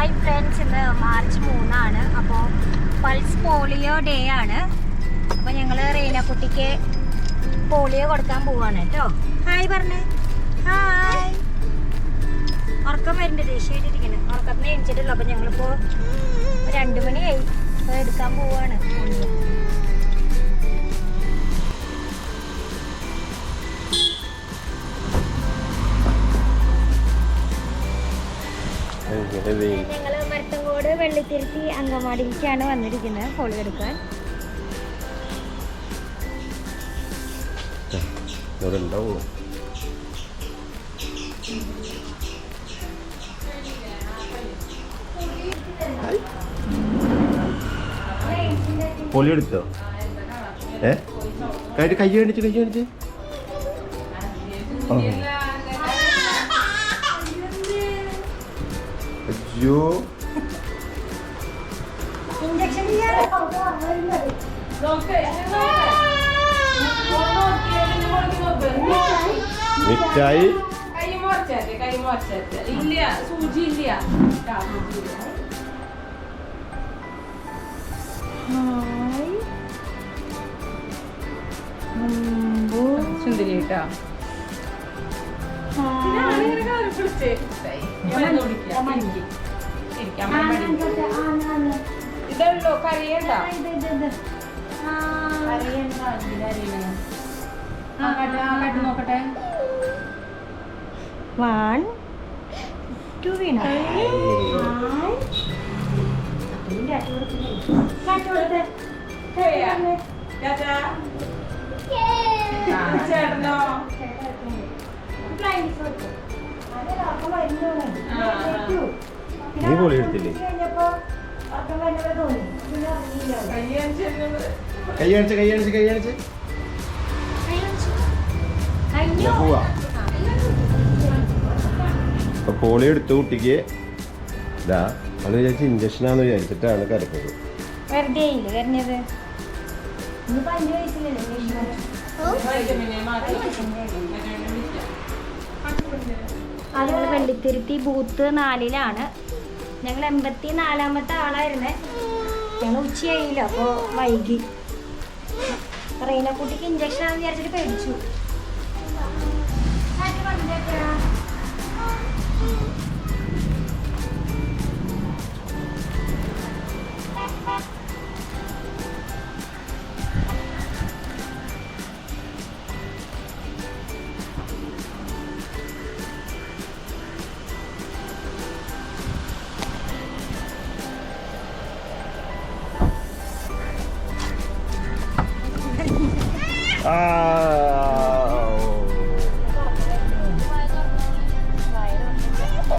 Hi friends, ഇന്ന് March 3 അപ്പോൾ pulse polio day ആണ്. അപ്പോൾ ഞങ്ങൾ റീനക്കുട്ടിക്ക് പോളിയോ കൊടുക്കാൻ പോവാണ് കേട്ടോ. ഹായ് പറഞ്ഞേ. ഹായ്. ഉറക്കം വരുന്നുണ്ട്, ദേഷ്യമായിട്ടിരിക്കണം. ഉറക്കത്തിന് എണിച്ചിട്ടുള്ളൂ. അപ്പോൾ ഞങ്ങളിപ്പോൾ 2 മണിയായി. അപ്പോൾ എടുക്കാൻ പോവാണ് പോളിയോ. ഞങ്ങൾ മരത്തങ്കോട് വെള്ളിത്തിരുത്തി അങ്കമാടിക്കാണ് വന്നിരിക്കുന്നത് പോളിയോ എടുക്കാൻ. പോളിയോ എടുത്തോ? കൈ കാണിച്ച് അയ്യോ ഇഞ്ചക്ഷൻ മിഠായി സുന്ദരി കേട്ടോ. ഇതല്ലോ കറിയണ്ട നോക്കട്ടെ. 1 2 വീണ ചേട്ടനോ നീ പോളിയോ എടുത്തില്ലേ? കൈയടിച്ച് പോവാ. അപ്പൊ പോളിയോ എടുത്ത കുട്ടിക്ക് ഇതാ അത് വിചാരിച്ച് ഇഞ്ചക്ഷനാന്ന് വിചാരിച്ചിട്ടാണ് കരഞ്ഞത്. വെറുതെ കരഞ്ഞത്. ഇനിയിപ്പോ 5 വയസ്സിലല്ലേ. ഞങ്ങൾ വെള്ളിത്തിരുത്തി ബൂത്ത് 4-ലാണ്. ഞങ്ങൾ 84-ാമത്തെ ആളായിരുന്നേ. ഞങ്ങൾ ഉച്ചയായില്ല, അപ്പോൾ വൈകി. റീനക്കുട്ടിക്ക് ഇഞ്ചക്ഷൻ ആണെന്ന് വിചാരിച്ചിട്ട് പേടിച്ചു. ആ